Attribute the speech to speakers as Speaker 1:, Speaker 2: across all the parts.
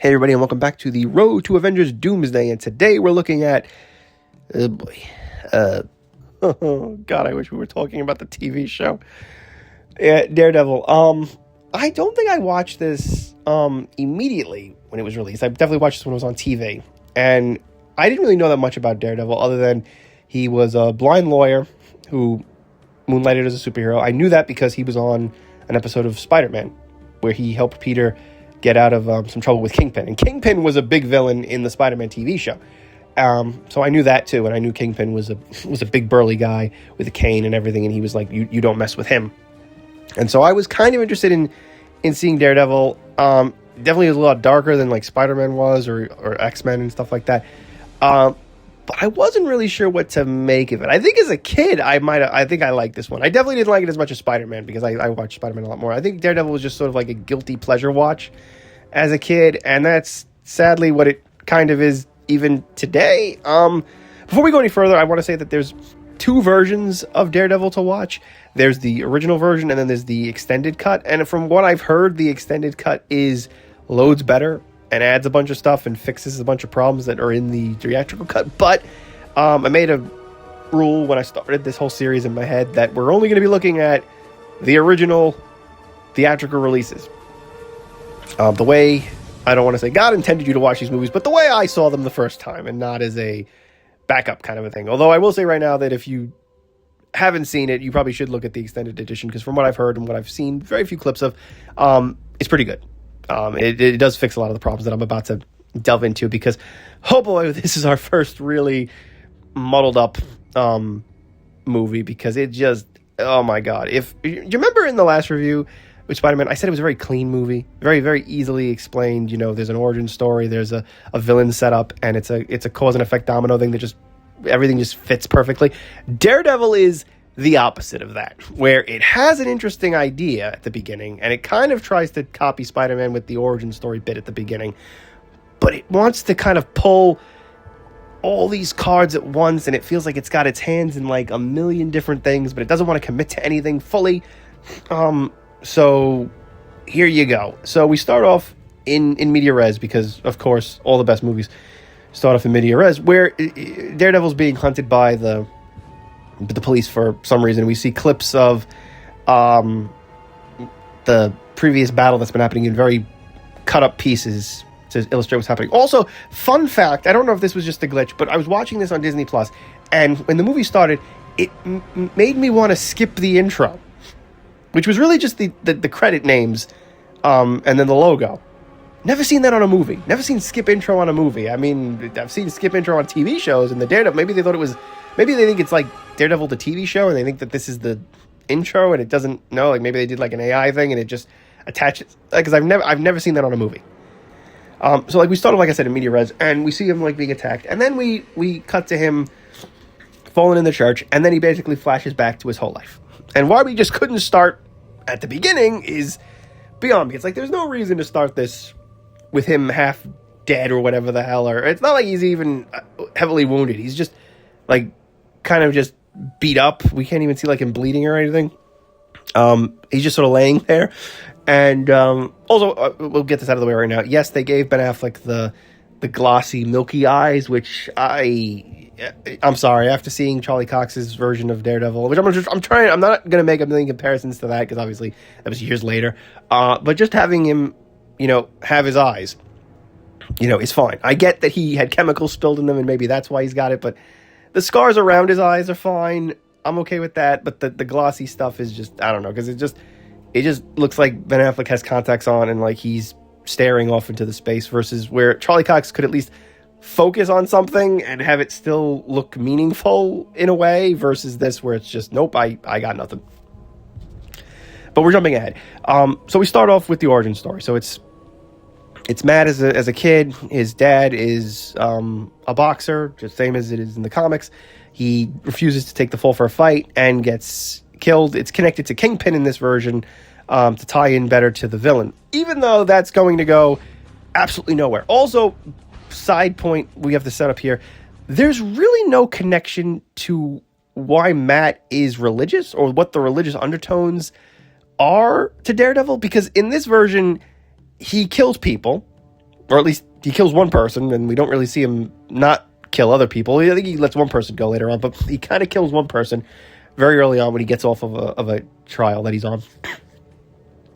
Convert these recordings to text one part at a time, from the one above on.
Speaker 1: Hey everybody, and welcome back to the Road to Avengers Doomsday, and today we're looking at, oh god, I wish we were talking about the TV show, Daredevil. I don't think I watched this, immediately when it was released. I definitely watched this when it was on TV, and I didn't really know that much about Daredevil, other than he was a blind lawyer who moonlighted as a superhero. I knew that because he was on an episode of Spider-Man, where he helped Peter get out of some trouble with Kingpin. And Kingpin was a big villain in the Spider-Man TV show. So I knew that too, and I knew Kingpin was a big burly guy with a cane and everything, and he was like, you don't mess with him. And so I was kind of interested in seeing Daredevil. Definitely was a lot darker than like Spider-Man was or X-Men and stuff like that. But I wasn't really sure what to make of it. I think as a kid, I think I liked this one. I definitely didn't like it as much as Spider-Man, because I watched Spider-Man a lot more. I think Daredevil was just sort of like a guilty pleasure watch as a kid, and that's sadly what it kind of is even today. Before we go any further, I want to say that there's two versions of Daredevil to watch. There's the original version, and then there's the extended cut. And from what I've heard, the extended cut is loads better and adds a bunch of stuff and fixes a bunch of problems that are in the theatrical cut. But I made a rule when I started this whole series in my head that we're only going to be looking at the original theatrical releases. The way, I don't want to say God intended you to watch these movies, but the way I saw them the first time, and not as a backup kind of a thing. Although I will say right now that if you haven't seen it, you probably should look at the extended edition, because from what I've heard and what I've seen very few clips of, it's pretty good. It does fix a lot of the problems that I'm about to delve into, because, oh boy, this is our first really muddled up movie, because it just, oh my god. If you remember in the last review with Spider-Man, I said it was a very clean movie, very, very easily explained. You know, there's an origin story, there's a villain setup, and it's a cause and effect domino thing that just, everything just fits perfectly. Daredevil is the opposite of that, where it has an interesting idea at the beginning, and it kind of tries to copy Spider-Man with the origin story bit at the beginning, but it wants to kind of pull all these cards at once, and it feels like it's got its hands in like a million different things, but it doesn't want to commit to anything fully. So here you go. So we start off in media res, because of course all the best movies start off in media res, where Daredevil's being hunted by the police for some reason. We see clips of the previous battle that's been happening in very cut up pieces to illustrate what's happening. Also, fun fact, I don't know if this was just a glitch, but I was watching this on Disney Plus, and when the movie started, it made me want to skip the intro, which was really just the credit names, and then the logo. Never seen that on a movie. Never seen skip intro on a movie. I mean, I've seen skip intro on TV shows, and the Daredevil, maybe they thought it was, maybe they think it's like Daredevil the TV show, and they think that this is the intro, and it doesn't know, like maybe they did like an AI thing, and it just attaches, because I've never seen that on a movie. So like we started, like I said, in media res, and we see him like being attacked, and then we cut to him falling in the church, and then he basically flashes back to his whole life. And why we just couldn't start at the beginning is beyond me. It's like there's no reason to start this with him half dead or whatever the hell, or it's not like he's even heavily wounded. He's just like kind of just beat up. We can't even see like him bleeding or anything. He's just sort of laying there. And also, we'll get this out of the way right now. Yes, they gave Ben Affleck the glossy, milky eyes, which I'm sorry, after seeing Charlie Cox's version of Daredevil, which I'm not going to make a million comparisons to that, because obviously that was years later. But just having him, have his eyes, is fine. I get that he had chemicals spilled in them, and maybe that's why he's got it, but the scars around his eyes are fine. I'm okay with that, but the glossy stuff is just, I don't know, because it just looks like Ben Affleck has contacts on, and like he's staring off into the space, versus where Charlie Cox could at least focus on something and have it still look meaningful in a way, versus this where it's just, nope, I got nothing. But we're jumping ahead. So we start off with the origin story. So it's Matt as a kid. His dad is a boxer, just same as it is in the comics. He refuses to take the fall for a fight and gets killed. It's connected to Kingpin in this version to tie in better to the villain, even though that's going to go absolutely nowhere. Also, side point we have to set up here, there's really no connection to why Matt is religious or what the religious undertones are to Daredevil, because in this version he kills people or at least he kills one person, and we don't really see him not kill other people. I think he lets one person go later on, but he kind of kills one person very early on when he gets off of a trial that he's on.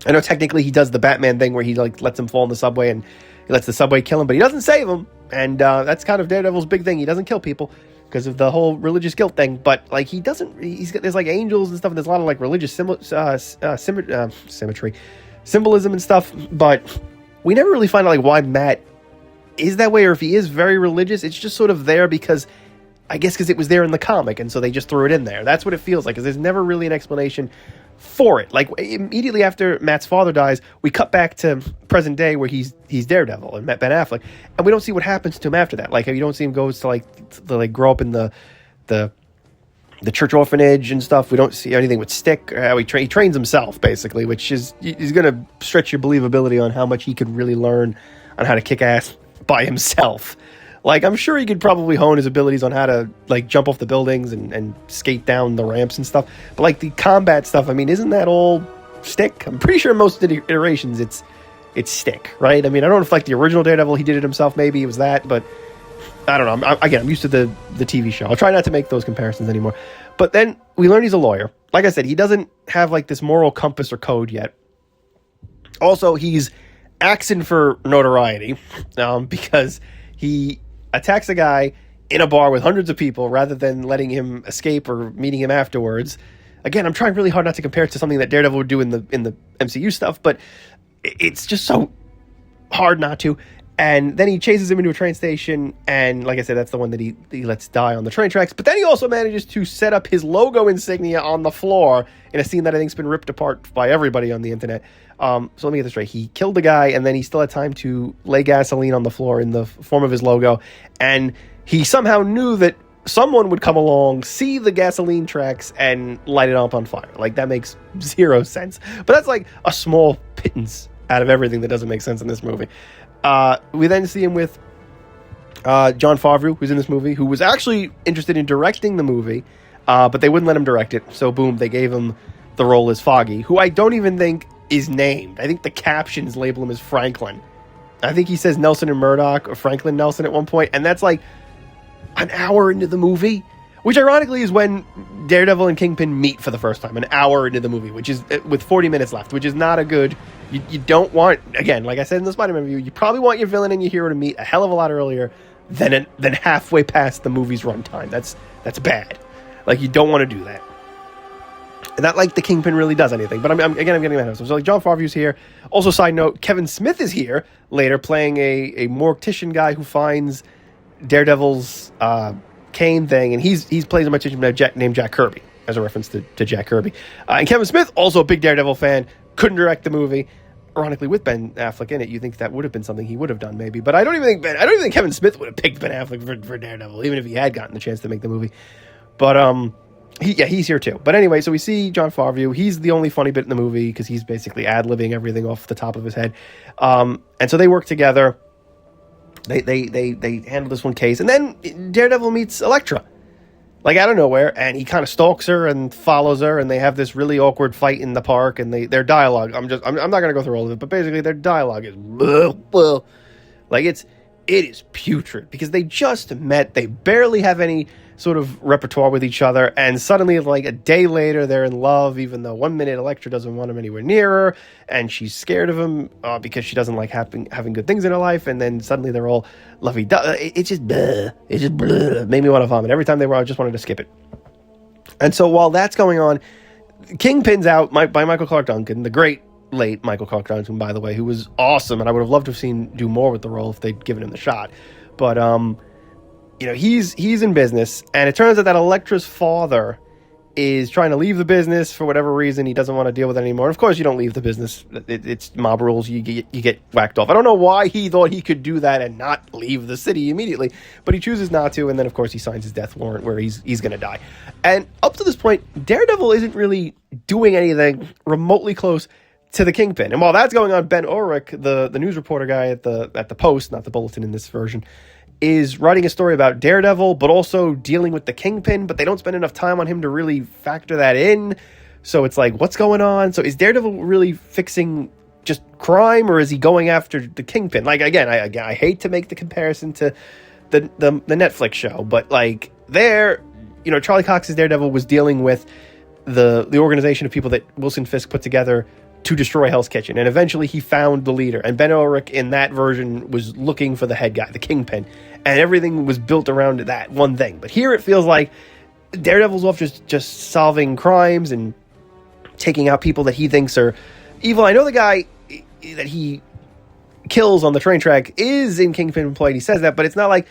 Speaker 1: I know technically he does the Batman thing where he like lets him fall in the subway and he lets the subway kill him, but he doesn't save him. And that's kind of Daredevil's big thing. He doesn't kill people because of the whole religious guilt thing. But like he doesn't. There's like angels and stuff. And there's a lot of like religious symmetry, symbolism and stuff. But we never really find out like why Matt is that way, or if he is very religious. It's just sort of there because I guess because it was there in the comic, and so they just threw it in there. That's what it feels like. Because there's never really an explanation for it. Like immediately after Matt's father dies, we cut back to present day where he's Daredevil and met Ben Affleck, and we don't see what happens to him after that. Like you don't see him goes to like grow up in the church orphanage and stuff. We don't see anything with Stick. He trains himself basically, which is going to stretch your believability on how much he could really learn on how to kick ass by himself. Like, I'm sure he could probably hone his abilities on how to, like, jump off the buildings and skate down the ramps and stuff. But, like, the combat stuff, I mean, isn't that all Stick? I'm pretty sure most of the iterations, it's Stick, right? I mean, I don't know if, like, the original Daredevil, he did it himself. Maybe it was that, but I don't know. I'm used to the TV show. I'll try not to make those comparisons anymore. But then we learn he's a lawyer. Like I said, he doesn't have, like, this moral compass or code yet. Also, he's axing for notoriety because he attacks a guy in a bar with hundreds of people rather than letting him escape or meeting him afterwards. Again, I'm trying really hard not to compare it to something that Daredevil would do in the MCU stuff, but it's just so hard not to. And then he chases him into a train station, and like I said, that's the one that he lets die on the train tracks. But then he also manages to set up his logo insignia on the floor in a scene that I think's been ripped apart by everybody on the internet. So let me get this straight. He killed the guy, and then he still had time to lay gasoline on the floor in the form of his logo. And he somehow knew that someone would come along, see the gasoline tracks, and light it up on fire. Like, that makes zero sense. But that's like a small pittance out of everything that doesn't make sense in this movie. We then see him with Jon Favreau, who's in this movie, who was actually interested in directing the movie, but they wouldn't let him direct it. So, boom, they gave him the role as Foggy, who I don't even think is named. I think the captions label him as Franklin. I think he says Nelson and Murdoch or Franklin Nelson at one point, and that's like an hour into the movie, which ironically is when Daredevil and Kingpin meet for the first time, an hour into the movie, which is with 40 minutes left, which is not a good. You don't want, again, like I said in the Spider-Man review, you probably want your villain and your hero to meet a hell of a lot earlier than halfway past the movie's runtime. That's bad. Like, you don't want to do that. And not like the Kingpin really does anything. But I'm getting mad at him. So like Jon Favreau's here. Also, side note, Kevin Smith is here later playing a mortician guy who finds Daredevil's cane thing. And he plays a mortician named Jack Kirby, as a reference to Jack Kirby. And Kevin Smith, also a big Daredevil fan, couldn't direct the movie. Ironically, with Ben Affleck in it, you think that would have been something he would have done, maybe. But I don't even think Kevin Smith would have picked Ben Affleck for Daredevil, even if he had gotten the chance to make the movie. But he's here too. But anyway, so we see Jon Favreau. He's the only funny bit in the movie because he's basically ad-libbing everything off the top of his head. And so they work together. They handle this one case, and then Daredevil meets Elektra, like out of nowhere, and he kind of stalks her and follows her, and they have this really awkward fight in the park. And their dialogue, I'm not gonna go through all of it, but basically their dialogue is like it is putrid because they just met. They barely have any sort of repertoire with each other, and suddenly, like a day later, they're in love, even though 1 minute Elektra doesn't want him anywhere near her, and she's scared of him because she doesn't like having good things in her life, and then suddenly they're all lovey-dovey. It just made me want to vomit. Every time they were, I just wanted to skip it. And so while that's going on, Kingpin's out by Michael Clark Duncan, the great late Michael Clark Duncan, by the way, who was awesome, and I would have loved to have seen do more with the role if they'd given him the shot. But he's in business, and it turns out that Elektra's father is trying to leave the business for whatever reason. He doesn't want to deal with it anymore. And of course, you don't leave the business. It's mob rules. You get whacked off. I don't know why he thought he could do that and not leave the city immediately, but he chooses not to. And then, of course, he signs his death warrant where he's going to die. And up to this point, Daredevil isn't really doing anything remotely close to the Kingpin. And while that's going on, Ben Urich, the news reporter guy at the Post, not the Bulletin in this version, is writing a story about Daredevil, but also dealing with the Kingpin, but they don't spend enough time on him to really factor that in. So it's like, what's going on? So is Daredevil really fixing just crime, or is he going after the Kingpin? Like, again, I hate to make the comparison to the Netflix show, but like there, Charlie Cox's Daredevil was dealing with the organization of people that Wilson Fisk put together to destroy Hell's Kitchen, and eventually he found the leader. And Ben Urich in that version was looking for the head guy, the Kingpin, and everything was built around that one thing. But here it feels like Daredevil's off just solving crimes and taking out people that he thinks are evil. I know the guy that he kills on the train track is in Kingpin employed. He says that, but it's not like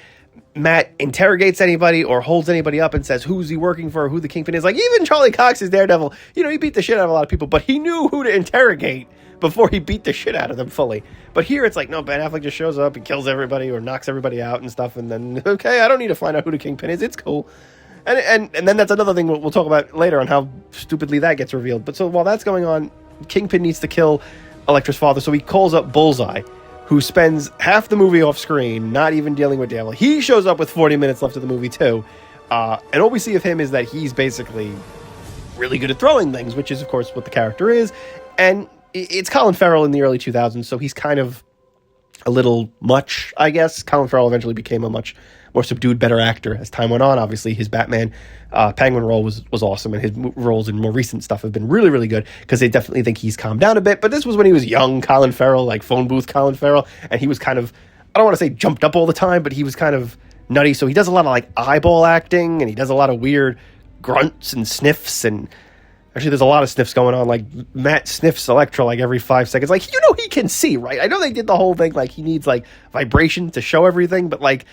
Speaker 1: Matt interrogates anybody or holds anybody up and says who's he working for, who the Kingpin is. Like, even Charlie Cox's Daredevil, he beat the shit out of a lot of people, but he knew who to interrogate before he beat the shit out of them fully. But here it's like, no, Ben Affleck just shows up, he kills everybody or knocks everybody out and stuff, and then, okay, I don't need to find out who the Kingpin is, it's cool. And then that's another thing we'll talk about later on how stupidly that gets revealed. But so while that's going on, Kingpin needs to kill Elektra's father, so he calls up Bullseye, who spends half the movie off screen, not even dealing with Daredevil. He shows up with 40 minutes left of the movie too, and all we see of him is that he's basically really good at throwing things, which is of course what the character is. And it's Colin Farrell in the early 2000s, so he's kind of a little much, I guess. Colin Farrell eventually became a much more subdued, better actor as time went on. Obviously, his Batman Penguin role was awesome, and his roles in more recent stuff have been really, really good, because they definitely think he's calmed down a bit. But this was when he was young Colin Farrell, like phone booth Colin Farrell, and he was kind of, I don't want to say jumped up all the time, but he was kind of nutty. So he does a lot of like eyeball acting, and he does a lot of weird grunts and sniffs, and actually there's a lot of sniffs going on. Like Matt sniffs Elektra like every 5 seconds. Like, he can see, right? I know they did the whole thing like he needs like vibration to show everything, but like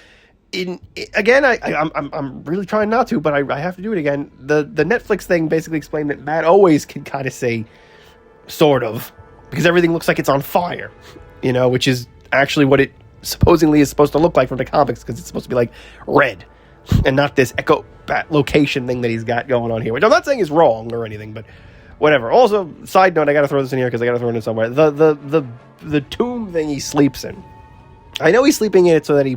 Speaker 1: again, I'm really trying not to, but I have to do it again. The Netflix thing basically explained that Matt always can kind of say sort of, because everything looks like it's on fire, which is actually what it supposedly is supposed to look like from the comics, because it's supposed to be like red and not this echo bat location thing that he's got going on here, which I'm not saying is wrong or anything, but whatever. Also, side note, I gotta throw this in here because I gotta throw it in somewhere. The tomb thing he sleeps in, I know he's sleeping in it so that he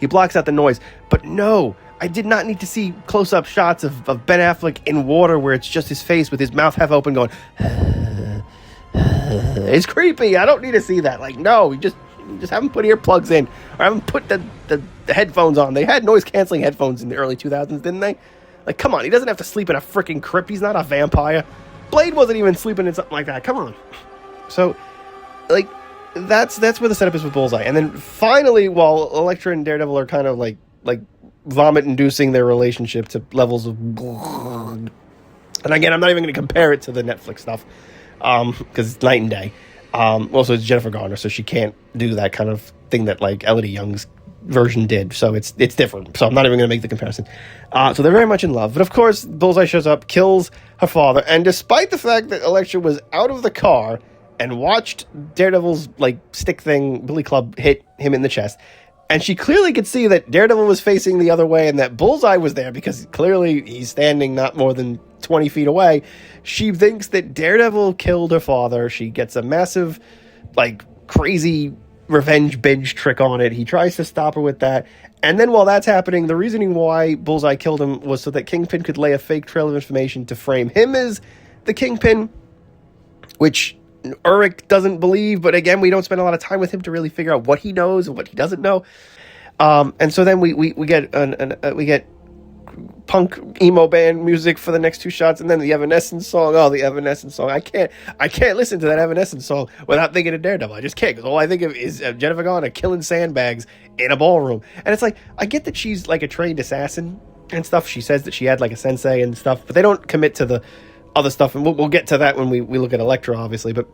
Speaker 1: blocks out the noise, but no, I did not need to see close-up shots of Ben Affleck in water where it's just his face with his mouth half open going, it's creepy. I don't need to see that. Like, no, just have him put earplugs in, or have him put the headphones on. They had noise-canceling headphones in the early 2000s, didn't they? Like, come on, he doesn't have to sleep in a freaking crypt. He's not a vampire. Blade wasn't even sleeping in something like that. Come on. So, like, that's where the setup is with Bullseye. And then finally, while Elektra and Daredevil are kind of like vomit-inducing their relationship to levels of, and again, I'm not even going to compare it to the Netflix stuff, because it's night and day. Also, it's Jennifer Garner, so she can't do that kind of thing that like Elodie Young's version did. So it's different. So I'm not even going to make the comparison. So they're very much in love. But of course, Bullseye shows up, kills her father, and despite the fact that Elektra was out of the car and watched Daredevil's like stick thing, Billy Club, hit him in the chest, and she clearly could see that Daredevil was facing the other way and that Bullseye was there because clearly he's standing not more than 20 feet away. She thinks that Daredevil killed her father. She gets a massive, like, crazy revenge binge trick on it. He tries to stop her with that. And then while that's happening, the reasoning why Bullseye killed him was so that Kingpin could lay a fake trail of information to frame him as the Kingpin, which Urich doesn't believe, but again, we don't spend a lot of time with him to really figure out what he knows and what he doesn't know. And so then we get we get punk emo band music for the next two shots, and then the Evanescence song. Oh, the Evanescence song! I can't listen to that Evanescence song without thinking of Daredevil. I just can't, because all I think of is Jennifer Garner killing sandbags in a ballroom. And it's like, I get that she's like a trained assassin and stuff. She says that she had like a sensei and stuff, but they don't commit to the other stuff, and we'll get to that when we look at Elektra, obviously. But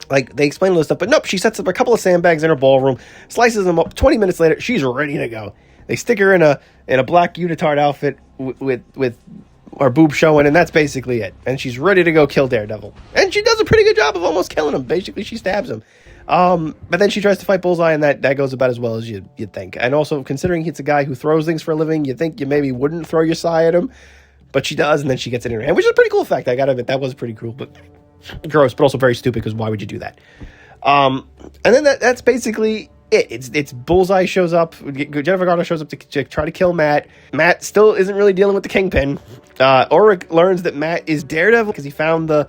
Speaker 1: like, they explain all this stuff, but nope, she sets up a couple of sandbags in her ballroom, slices them up. 20 minutes later, she's ready to go. They stick her in a black unitard outfit with her boob showing, and that's basically it. And she's ready to go kill Daredevil, and she does a pretty good job of almost killing him. Basically, she stabs him, but then she tries to fight Bullseye, and that goes about as well as you'd think. And also, considering he's a guy who throws things for a living, you'd think you maybe wouldn't throw your sai at him, but she does, and then she gets it in her hand, which is a pretty cool effect. I gotta admit, that was pretty cool, but gross, but also very stupid, because why would you do that? And then that's basically it. It's Bullseye shows up, Jennifer Garner shows up to try to kill Matt. Matt still isn't really dealing with the Kingpin. Urich learns that Matt is Daredevil because he found the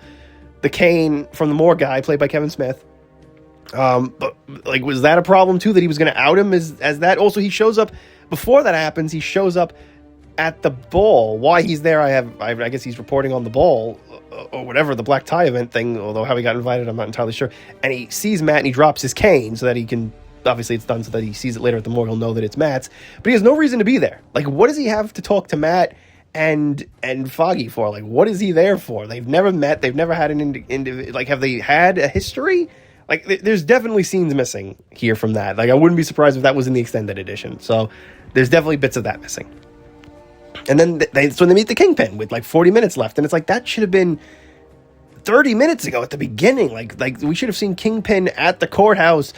Speaker 1: cane from the Moore guy, played by Kevin Smith. But like, was that a problem too, that he was going to out him as that? Also, he shows up before that happens. He shows up at the ball. Why he's there, I guess he's reporting on the ball or whatever, the black tie event thing. Although how he got invited, I'm not entirely sure. And he sees Matt and he drops his cane so that he can. Obviously, it's done so that he sees it later at the morgue. He'll know that it's Matt's, but he has no reason to be there. Like, what does he have to talk to Matt and Foggy for? Like, what is he there for? They've never met. They've never had like, have they had a history? Like, there's definitely scenes missing here from that. Like, I wouldn't be surprised if that was in the extended edition. So, there's definitely bits of that missing. And then so they meet the Kingpin with like 40 minutes left, and it's like that should have been 30 minutes ago at the beginning. Like we should have seen Kingpin at the courthouse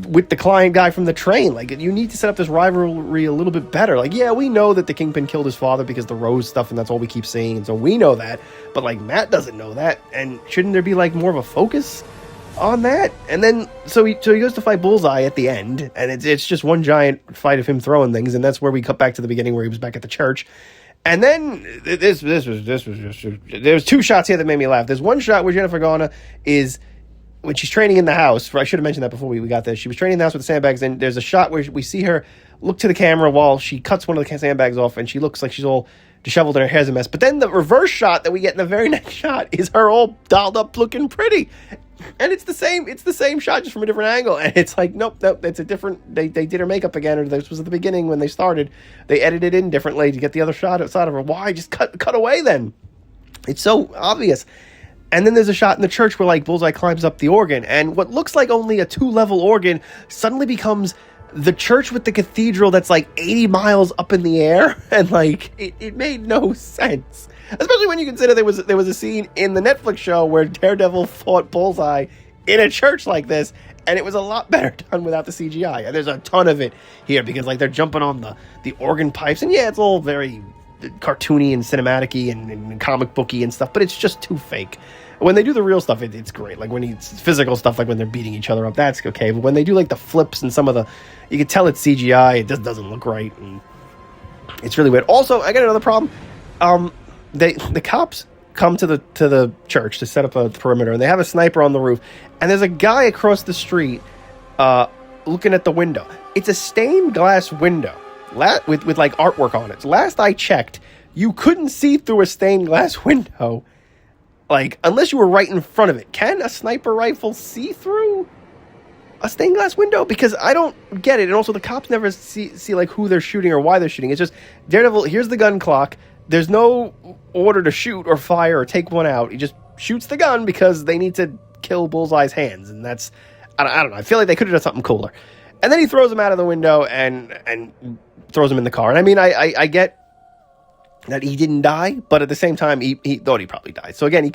Speaker 1: with the client guy from the train. Like, you need to set up this rivalry a little bit better. Like, yeah, we know that the Kingpin killed his father because the Rose stuff, and that's all we keep seeing, and so we know that, but like Matt doesn't know that, and shouldn't there be like more of a focus on that? And then so he goes to fight Bullseye at the end, and it's just one giant fight of him throwing things, and that's where we cut back to the beginning where he was back at the church. And then this was just, there's two shots here that made me laugh. There's one shot where Jennifer Garner is, when she's training in the house, I should have mentioned that before we got this. She was training in the house with the sandbags, and there's a shot where we see her look to the camera while she cuts one of the sandbags off, and she looks like she's all disheveled and her hair's a mess. But then the reverse shot that we get in the very next shot is her all dolled up looking pretty. And it's the same shot, just from a different angle. And it's like, nope, it's a different, they did her makeup again, or this was at the beginning when they started. They edited in differently to get the other shot outside of her. Why? Just cut away then. It's so obvious. And then there's a shot in the church where like Bullseye climbs up the organ, and what looks like only a 2-level organ suddenly becomes the church with the cathedral that's like 80 miles up in the air. And like, it made no sense. Especially when you consider there was a scene in the Netflix show where Daredevil fought Bullseye in a church like this, and it was a lot better done without the CGI. And there's a ton of it here because like they're jumping on the organ pipes, and yeah, it's all very cartoony and cinematic-y and comic booky and stuff, but it's just too fake. When they do the real stuff, it's great. Like when it's physical stuff, like when they're beating each other up, that's okay. But when they do like the flips and some of the, you can tell it's CGI. It just doesn't look right, and it's really weird. Also, I got another problem. The cops come to the church to set up a perimeter, and they have a sniper on the roof, and there's a guy across the street looking at the window. It's a stained glass window with like artwork on it. So last I checked, you couldn't see through a stained glass window, like, unless you were right in front of it. Can a sniper rifle see through a stained glass window? Because I don't get it. And also the cops never see like who they're shooting or why they're shooting. It's just Daredevil, here's the gun clock. There's no order to shoot or fire or take one out. He just shoots the gun because they need to kill Bullseye's hands. And that's, I don't know. I feel like they could have done something cooler. And then he throws him out of the window and throws him in the car. And I mean, I get that he didn't die, but at the same time, he thought he probably died. So again, he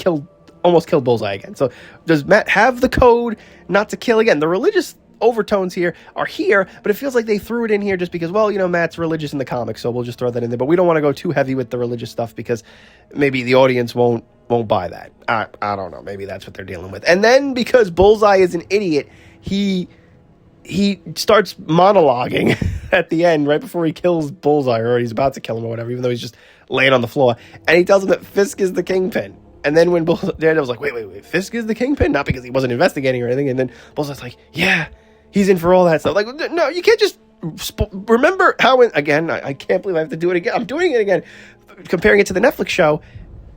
Speaker 1: almost killed Bullseye again. So does Matt have the code not to kill again? The religious overtones here are here, but it feels like they threw it in here just because, well, you know, Matt's religious in the comics, so we'll just throw that in there. But we don't want to go too heavy with the religious stuff because maybe the audience won't buy that. I don't know. Maybe that's what they're dealing with. And then because Bullseye is an idiot, he starts monologuing at the end, right before he kills Bullseye, or he's about to kill him or whatever, even though he's just laying on the floor. And he tells him that Fisk is the Kingpin. And then when Daredevil's like, wait, Fisk is the Kingpin? Not because he wasn't investigating or anything. And then Bullseye's like, yeah, he's in for all that stuff. Like, no, you can't just remember how, again, I can't believe I have to do it again. I'm doing it again. Comparing it to the Netflix show.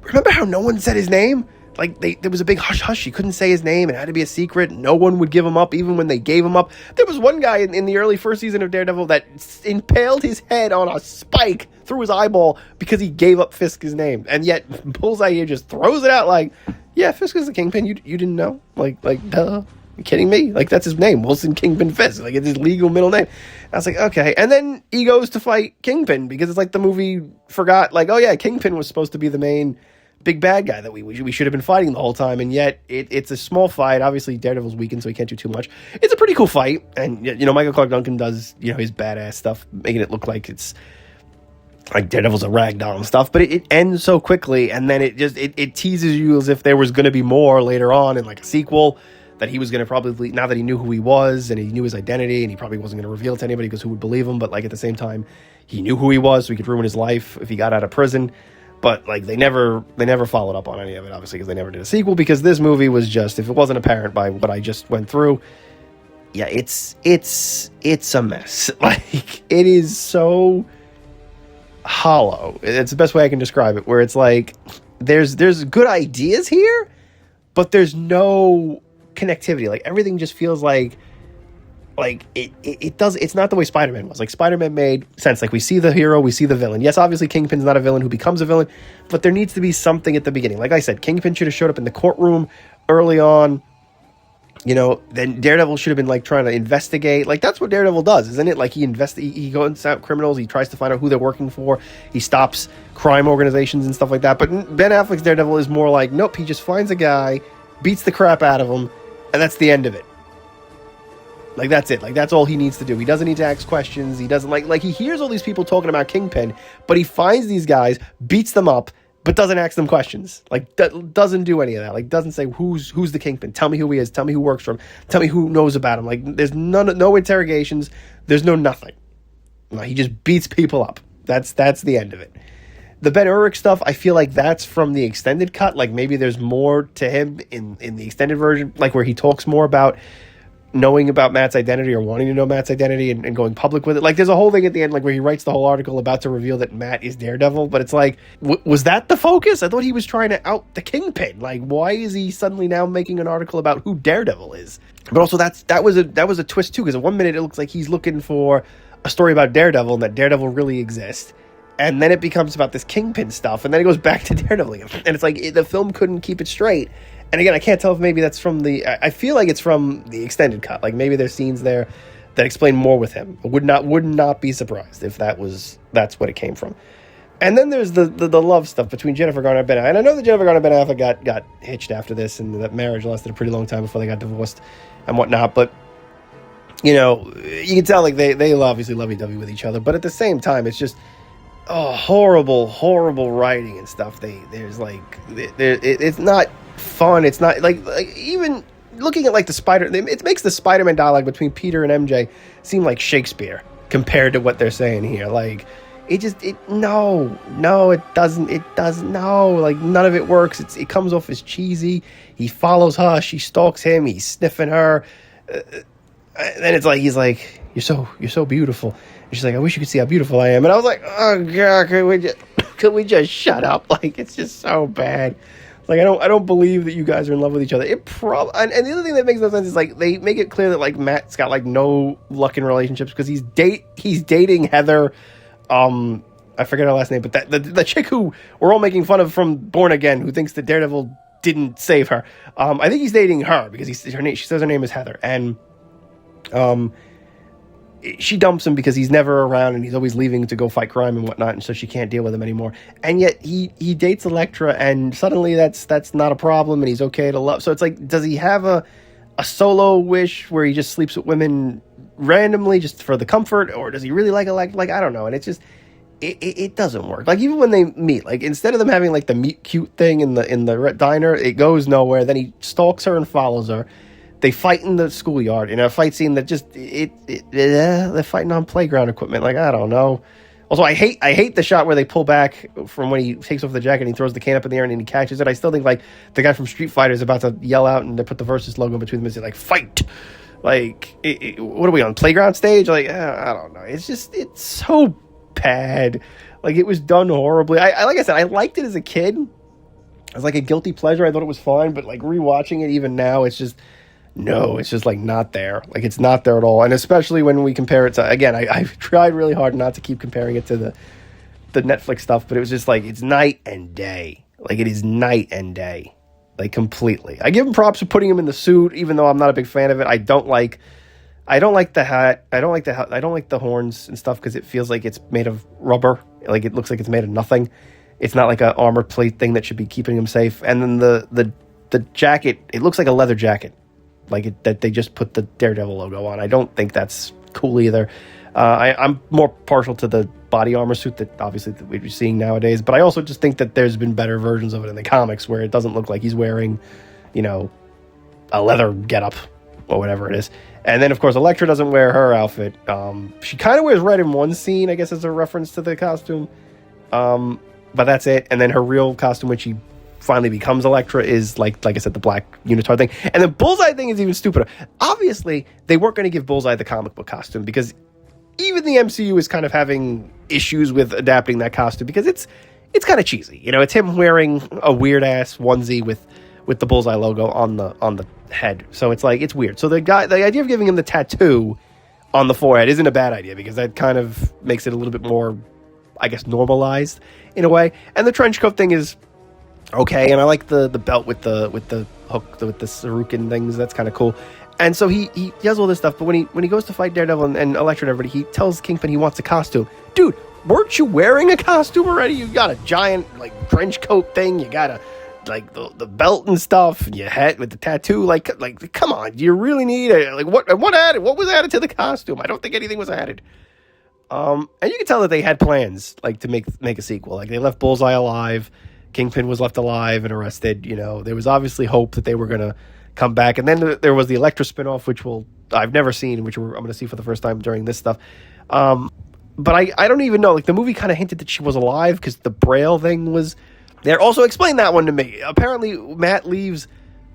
Speaker 1: Remember how no one said his name? Like, there was a big hush-hush. He couldn't say his name. It had to be a secret. No one would give him up, even when they gave him up. There was one guy in the early first season of Daredevil that impaled his head on a spike through his eyeball because he gave up Fisk's name. And yet, Bullseye here just throws it out like, yeah, Fisk is the Kingpin. You didn't know? Like, duh. You kidding me? Like, that's his name. Wilson Kingpin Fisk. Like, it's his legal middle name. I was like, okay. And then he goes to fight Kingpin because it's like the movie forgot, like, oh yeah, Kingpin was supposed to be the main big bad guy that we should have been fighting the whole time, and yet it's a small fight. Obviously, Daredevil's weakened, so he can't do too much. It's a pretty cool fight, and you know, Michael Clark Duncan does, you know, his badass stuff, making it look like it's like Daredevil's a ragdoll and stuff, but it ends so quickly, and then it teases you as if there was going to be more later on in like a sequel, that he was going to probably, now that he knew who he was and he knew his identity, and he probably wasn't going to reveal it to anybody because who would believe him, but like at the same time, he knew who he was, so he could ruin his life if he got out of prison. But like they never followed up on any of it, obviously, because they never did a sequel, because this movie was just, if it wasn't apparent by what I just went through, yeah, it's a mess. Like, it is so hollow. It's the best way I can describe it, where it's like there's good ideas here, but there's no connectivity. Like, everything just feels like it does. It's not the way Spider-Man was. Like, Spider-Man made sense. Like, we see the hero, we see the villain. Yes, obviously Kingpin's not a villain who becomes a villain, but there needs to be something at the beginning. Like I said, Kingpin should have showed up in the courtroom early on. You know, then Daredevil should have been like trying to investigate. Like, that's what Daredevil does, isn't it? Like, he goes out criminals, he tries to find out who they're working for, he stops crime organizations and stuff like that. But Ben Affleck's Daredevil is more like, nope, he just finds a guy, beats the crap out of him, and that's the end of it. Like, that's it. Like, that's all he needs to do. He doesn't need to ask questions. He doesn't like he hears all these people talking about Kingpin, but he finds these guys, beats them up, but doesn't ask them questions. Like, doesn't do any of that. Like, doesn't say who's the Kingpin. Tell me who he is. Tell me who works for him. Tell me who knows about him. Like, there's no interrogations. There's no nothing. No, he just beats people up. That's the end of it. The Ben Urich stuff, I feel like that's from the extended cut. Like, maybe there's more to him in the extended version, like where he talks more about knowing about Matt's identity or wanting to know Matt's identity and going public with it. Like, there's a whole thing at the end, like, where he writes the whole article about to reveal that Matt is Daredevil, but it's like, was that the focus? I thought he was trying to out the Kingpin. Like, why is he suddenly now making an article about who Daredevil is? But also, that was a twist too, because at one minute it looks like he's looking for a story about Daredevil and that Daredevil really exists, and then it becomes about this Kingpin stuff, and then it goes back to Daredevil again. And it's like, the film couldn't keep it straight. And again, I can't tell if maybe that's from I feel like it's from the extended cut. Like, maybe there's scenes there that explain more with him. I would not be surprised if that's what it came from. And then there's the love stuff between Jennifer Garner and Ben Affleck. And I know that Jennifer Garner and Ben Affleck got hitched after this, and that marriage lasted a pretty long time before they got divorced and whatnot. But, you know, you can tell, like, they obviously lovey-dovey with each other. But at the same time, it's just horrible writing and stuff. It's not fun. It's not like even looking at like it makes the Spider-Man dialogue between Peter and MJ seem like Shakespeare compared to what they're saying here. Like, it doesn't, like, none of it works. It comes off as cheesy. He follows her, she stalks him, he's sniffing her, then it's like, he's like, you're so beautiful, and she's like, I wish you could see how beautiful I am. And I was like, oh god, could we just shut up? Like, it's just so bad. Like, I don't believe that you guys are in love with each other. It and the other thing that makes no sense is, like, they make it clear that, like, Matt's got, like, no luck in relationships because he's dating Heather. I forget her last name, but the chick who we're all making fun of from Born Again, who thinks that Daredevil didn't save her. I think he's dating her because she says her name is Heather, and she dumps him because he's never around and he's always leaving to go fight crime and whatnot, and so she can't deal with him anymore. And yet he dates Elektra, and suddenly that's not a problem, and he's okay to love. So it's like, does he have a solo wish where he just sleeps with women randomly just for the comfort, or does he really like Elektra? Like, I don't know. And it's just it doesn't work. Like, even when they meet, like, instead of them having like the meet cute thing in the diner, it goes nowhere. Then he stalks her and follows her. They fight in the schoolyard in a fight scene that just they're fighting on playground equipment. Like, I don't know. Also, I hate the shot where they pull back from when he takes off the jacket and he throws the can up in the air and he catches it. I still think, like, the guy from Street Fighter is about to yell out and they put the Versus logo between them and say, like, fight. Like, what are we on, playground stage? Like, I don't know. It's so bad. Like, it was done horribly. I like I said, I liked it as a kid. It was like a guilty pleasure. I thought it was fine, but, like, rewatching it even now, it's just like not there. Like, it's not there at all. And especially when we compare it to, again, I've tried really hard not to keep comparing it to the Netflix stuff, but it was just like, it's night and day. Like, it is night and day. Like, completely. I give him props for putting him in the suit, even though I'm not a big fan of it. I don't like the hat. I don't like the horns and stuff because it feels like it's made of rubber. Like, it looks like it's made of nothing. It's not like an armor plate thing that should be keeping him safe. And then the jacket, it looks like a leather jacket. Like, that they just put the Daredevil logo on. I don't think that's cool either. I'm more partial to the body armor suit that obviously that we're seeing nowadays, but I also just think that there's been better versions of it in the comics where it doesn't look like he's wearing, you know, a leather getup or whatever it is. And then, of course, Elektra doesn't wear her outfit. She kind of wears red in one scene, I guess, as a reference to the costume. But that's it. And then her real costume, when she finally becomes Elektra is like I said, the black unitard thing. And the Bullseye thing is even stupider. Obviously, they weren't going to give Bullseye the comic book costume because even the MCU is kind of having issues with adapting that costume because it's kind of cheesy. You know, it's him wearing a weird ass onesie with the Bullseye logo on the head. So it's like, it's weird. So the idea of giving him the tattoo on the forehead isn't a bad idea because that kind of makes it a little bit more, I guess, normalized in a way. And the trench coat thing is okay, and I like the belt with the hook, with the Sarukan things. That's kind of cool. And so he does all this stuff, but when he goes to fight Daredevil and Elektra and everybody, he tells Kingpin he wants a costume. Dude, weren't you wearing a costume already? You got a giant like trench coat thing. You got a like the belt and stuff, and your hat with the tattoo. Like come on, do you really need what was added to the costume? I don't think anything was added. And you can tell that they had plans like to make a sequel. Like they left Bullseye alive. Kingpin was left alive and arrested. You know, there was obviously hope that they were going to come back. And then there was the Elektra spinoff, which I've never seen, which I'm going to see for the first time during this stuff. But I don't even know. Like the movie kind of hinted that she was alive because the Braille thing was there. Also explain that one to me. Apparently Matt leaves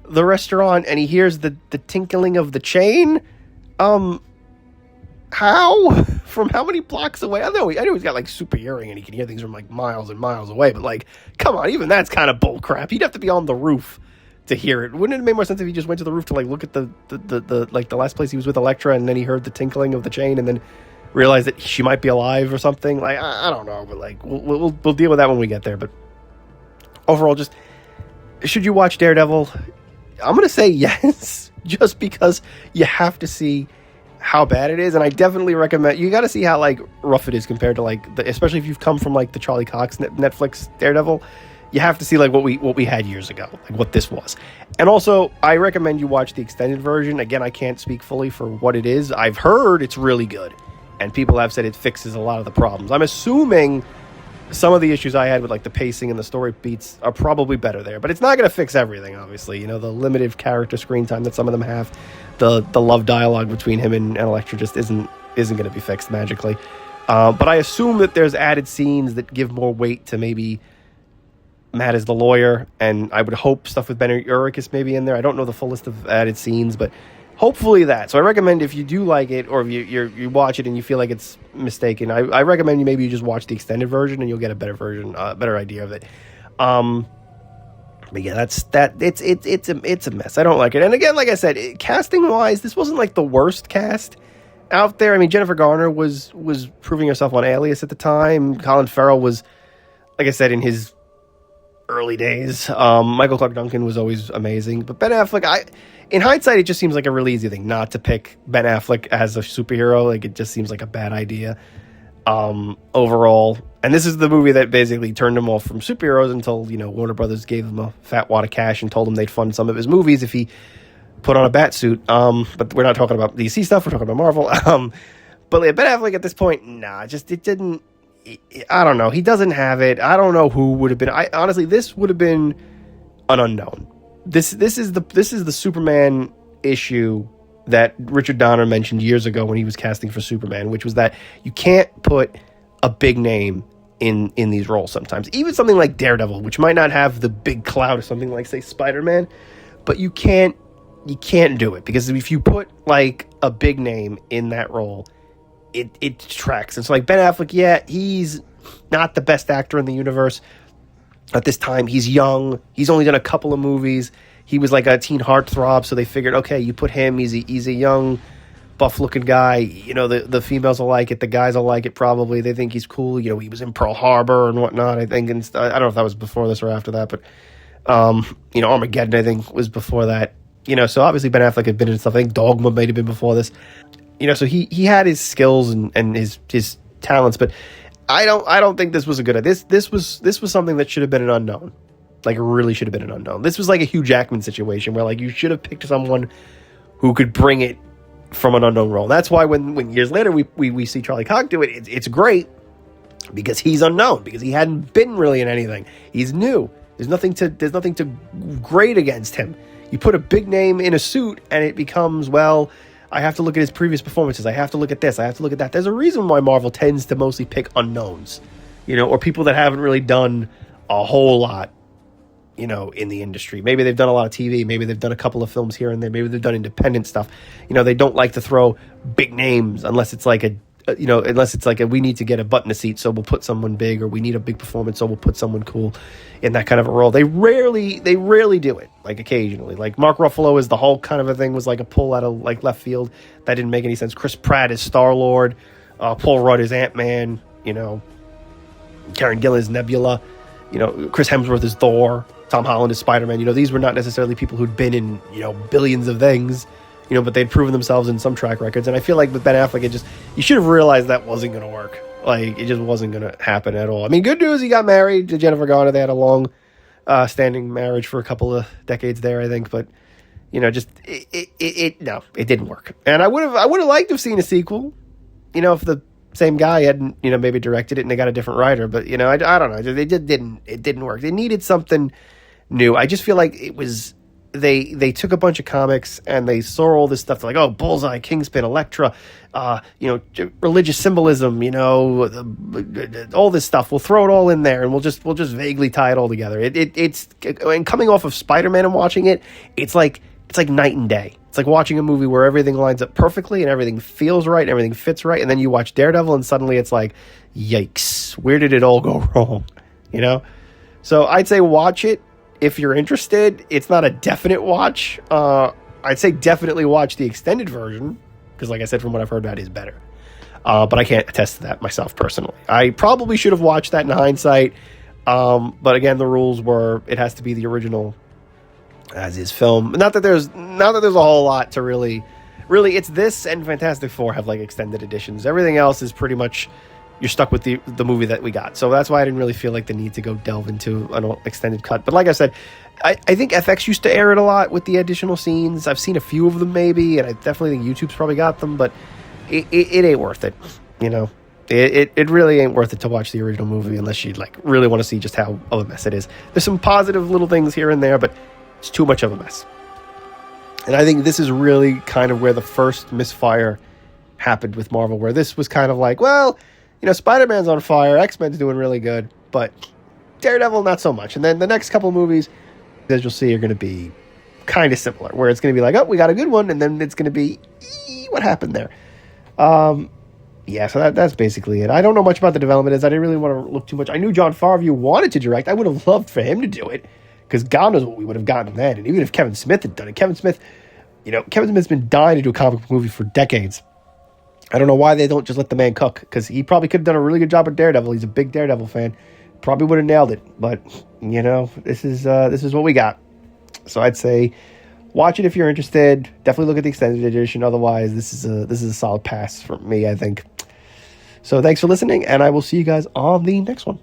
Speaker 1: the restaurant and he hears the tinkling of the chain. How? From how many blocks away? I know he's got like super hearing and he can hear things from like miles and miles away, but like, come on, even that's kind of bull crap. He'd have to be on the roof to hear it. Wouldn't it make more sense if he just went to the roof to like look at the like the last place he was with Elektra and then he heard the tinkling of the chain and then realized that she might be alive or something? Like, I don't know, but like we'll deal with that when we get there. But overall, just should you watch Daredevil? I'm gonna say yes, just because you have to see how bad it is, and I definitely recommend. You got to see how like rough it is compared to like especially if you've come from like the Charlie Cox Netflix Daredevil. You have to see like what we had years ago, like what this was. And also, I recommend you watch the extended version. Again, I can't speak fully for what it is. I've heard it's really good, and people have said it fixes a lot of the problems. I'm assuming some of the issues I had with like the pacing and the story beats are probably better there, but it's not going to fix everything. Obviously, you know, the limited character screen time that some of them have. The love dialogue between him and Elektra just isn't going to be fixed magically. But I assume that there's added scenes that give more weight to maybe Matt as the lawyer, and I would hope stuff with Ben Urich is maybe in there. I don't know the full list of added scenes, but hopefully that. So I recommend if you do like it, or if you watch it and you feel like it's mistaken, I recommend you just watch the extended version and you'll get a better version, better idea of it. But yeah, it's a mess. I don't like it. And again, like I said, casting wise, this wasn't like the worst cast out there. I mean, Jennifer Garner was proving herself on Alias at the time. Colin Farrell was, like I said, in his early days. Michael Clark Duncan was always amazing. But Ben Affleck, in hindsight, it just seems like a really easy thing not to pick Ben Affleck as a superhero. Like, it just seems like a bad idea overall. And this is the movie that basically turned him off from superheroes until, you know, Warner Brothers gave him a fat wad of cash and told him they'd fund some of his movies if he put on a bat suit. But we're not talking about DC stuff. We're talking about Marvel. But Ben Affleck at this point, it didn't. I don't know. He doesn't have it. I don't know who would have been. Honestly, this would have been an unknown. This is the Superman issue that Richard Donner mentioned years ago when he was casting for Superman, which was that you can't put a big name in these roles sometimes. Even something like Daredevil, which might not have the big clout of something like, say, Spider-Man, but you can't do it, because if you put like a big name in that role, it detracts. And so like Ben Affleck, yeah, he's not the best actor in the universe at this time. He's young. He's only done a couple of movies. He was like a teen heartthrob, so they figured, okay, you put him, he's a young, buff-looking guy. You know, the females will like it. The guys will like it probably. They think he's cool. You know, he was in Pearl Harbor and whatnot, I think. And I don't know if that was before this or after that, but, you know, Armageddon, I think, was before that. You know, so obviously Ben Affleck had been in stuff. I think Dogma might have been before this. You know, so he had his skills and his talents, but I don't think this was a good idea. This was something that should have been an unknown. Like, it really should have been an unknown. This was like a Hugh Jackman situation where, like, you should have picked someone who could bring it from an unknown role. That's why when years later we see Charlie Cox do it, it's great, because he's unknown, because he hadn't been really in anything. He's new. There's nothing to grade against him. You put a big name in a suit and it becomes, well, I have to look at his previous performances. I have to look at this. I have to look at that. There's a reason why Marvel tends to mostly pick unknowns, you know, or people that haven't really done a whole lot in the industry. Maybe they've done a lot of TV. Maybe they've done a couple of films here and there. Maybe they've done independent stuff. They don't like to throw big names unless it's like we need to get a butt in the seat, so we'll put someone big, or we need a big performance, so we'll put someone cool in that kind of a role. They rarely do it. Like occasionally, like Mark Ruffalo as the Hulk kind of a thing was like a pull out of like left field that didn't make any sense. Chris Pratt is Star-Lord, Paul Rudd is Ant-Man, Karen Gillan is Nebula, Chris Hemsworth is Thor, Tom Holland is Spider-Man. These were not necessarily people who'd been in billions of things. But they'd proven themselves in some track records. And I feel like with Ben Affleck, you should have realized that wasn't going to work. Like, it just wasn't going to happen at all. I mean, good news, he got married to Jennifer Garner. They had a long standing marriage for a couple of decades there, I think. But, no, it didn't work. And I would have liked to have seen a sequel, if the same guy hadn't, maybe directed it and they got a different writer. But, I don't know. It didn't work. They needed something new. I just feel like it was... They took a bunch of comics and they saw all this stuff. They're like, oh, Bullseye, Kingpin, Elektra, religious symbolism, all this stuff. We'll throw it all in there and we'll just vaguely tie it all together. It's and coming off of Spider-Man and watching it, it's like night and day. It's like watching a movie where everything lines up perfectly and everything feels right and everything fits right, and then you watch Daredevil and suddenly it's like, yikes, where did it all go wrong? So I'd say watch it. If you're interested, it's not a definite watch. I'd say definitely watch the extended version, because like I said, from what I've heard, that is better. But I can't attest to that myself personally. I probably should have watched that in hindsight. But again, the rules were it has to be the original as is film. Not that there's a whole lot to really it's this and Fantastic Four have like extended editions. Everything else is pretty much you're stuck with the movie that we got. So that's why I didn't really feel like the need to go delve into an extended cut. But like I said, I think FX used to air it a lot with the additional scenes. I've seen a few of them maybe, and I definitely think YouTube's probably got them, but it ain't worth it. It really ain't worth it to watch the original movie unless you like really want to see just how of a mess it is. There's some positive little things here and there, but it's too much of a mess. And I think this is really kind of where the first misfire happened with Marvel, where this was kind of like, well, Spider-Man's on fire, X-Men's doing really good, but Daredevil, not so much. And then the next couple movies, as you'll see, are going to be kind of similar, where it's going to be like, oh, we got a good one, and then it's going to be, what happened there? So that's basically it. I don't know much about the development. I didn't really want to look too much. I knew Jon Favreau wanted to direct. I would have loved for him to do it, because God knows what we would have gotten then. And even if Kevin Smith had done it, Kevin Smith's been dying to do a comic book movie for decades. I don't know why they don't just let the man cook, because he probably could have done a really good job with Daredevil. He's a big Daredevil fan. Probably would have nailed it. But, this is what we got. So I'd say watch it if you're interested. Definitely look at the extended edition. Otherwise, this is a solid pass for me, I think. So thanks for listening, and I will see you guys on the next one.